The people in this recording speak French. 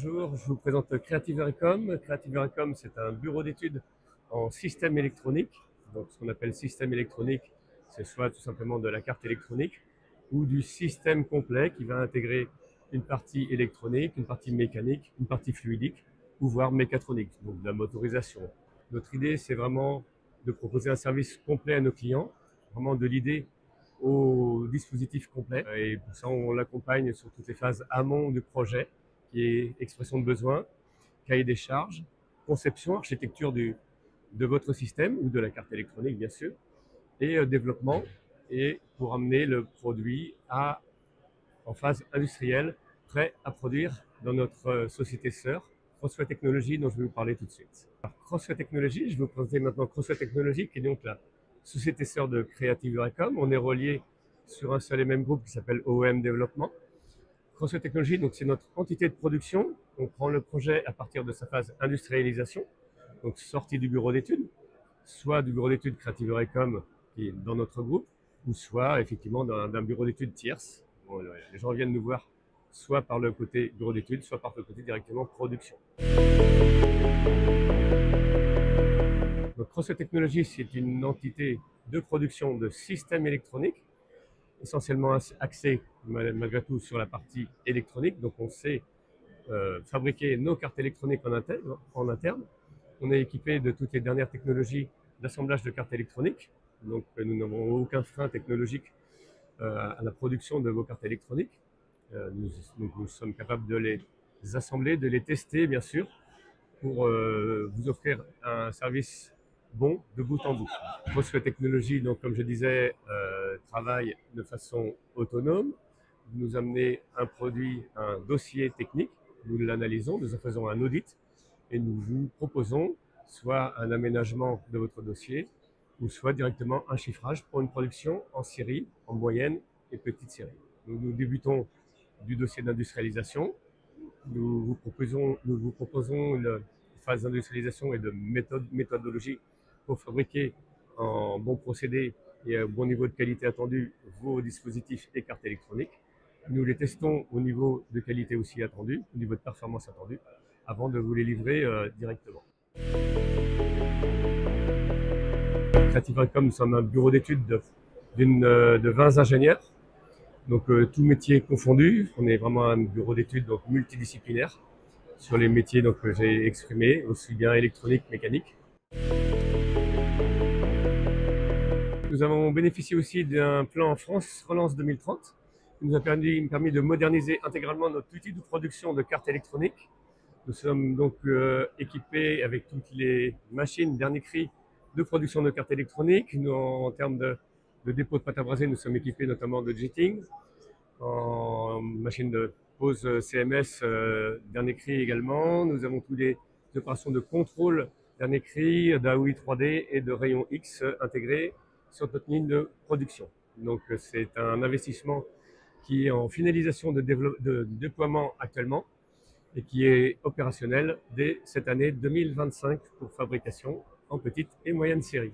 Bonjour, je vous présente Creative Recom. Creative Recom, c'est un bureau d'études en système électronique. Donc, ce qu'on appelle système électronique, c'est soit tout simplement de la carte électronique ou du système complet qui va intégrer une partie électronique, une partie mécanique, une partie fluidique ou voire mécatronique, donc de la motorisation. Notre idée, c'est vraiment de proposer un service complet à nos clients, vraiment de l'idée au dispositif complet. Et pour ça, on l'accompagne sur toutes les phases amont du projet, qui est expression de besoin, cahier des charges, conception, architecture de votre système ou de la carte électronique, bien sûr, et développement, et pour amener le produit en phase industrielle, prêt à produire dans notre société sœur, Crossway Technologies, dont je vais vous parler tout de suite. Alors, Crossway Technologies, je vais vous présenter maintenant Crossway Technologies, qui est donc la société sœur de Creative Recom. On est relié sur un seul et même groupe qui s'appelle OEM Développement. Crossway Technologies, donc c'est notre entité de production. On prend le projet à partir de sa phase industrialisation, donc sortie du bureau d'études, soit du bureau d'études Creative Recom qui est dans notre groupe, ou soit effectivement d'un bureau d'études tierce. Bon, les gens viennent nous voir soit par le côté bureau d'études, soit par le côté directement production. Donc, Crossway Technologies, c'est une entité de production de systèmes électroniques, essentiellement axée malgré tout sur la partie électronique. Donc on sait fabriquer nos cartes électroniques en interne. On est équipé de toutes les dernières technologies d'assemblage de cartes électroniques. Donc nous n'avons aucun frein technologique à la production de vos cartes électroniques. Nous sommes capables de les assembler, de les tester bien sûr, pour vous offrir un service bon de bout en bout. Crossway Technologies, donc comme je disais, travaille de façon autonome. Vous nous amenez un produit, un dossier technique, nous l'analysons, nous en faisons un audit et nous vous proposons soit un aménagement de votre dossier ou soit directement un chiffrage pour une production en série, en moyenne et petite série. Nous débutons du dossier d'industrialisation. Nous vous proposons une phase d'industrialisation et de méthodologie pour fabriquer en bon procédé et au bon niveau de qualité attendu vos dispositifs et cartes électroniques. Nous les testons au niveau de qualité aussi attendu, au niveau de performance attendue, avant de vous les livrer directement. Creative Recom, nous sommes un bureau d'études de 20 ingénieurs. Donc tout métier confondu, on est vraiment un bureau d'études donc multidisciplinaire sur les métiers que j'ai exprimés, aussi bien électronique, mécanique. Nous avons bénéficié aussi d'un plan France Relance 2030 qui nous a permis de moderniser intégralement notre outil de production de cartes électroniques. Nous sommes donc équipés avec toutes les machines dernier cri de production de cartes électroniques. Nous, en termes de dépôt de pâte à braser, nous sommes équipés notamment de jetting, en machine de pose CMS dernier cri également. Nous avons toutes les opérations de contrôle dernier cri, d'AOI 3D et de rayon X intégrés sur notre ligne de production. Donc c'est un investissement qui est en finalisation de déploiement actuellement et qui est opérationnel dès cette année 2025 pour fabrication en petite et moyenne série.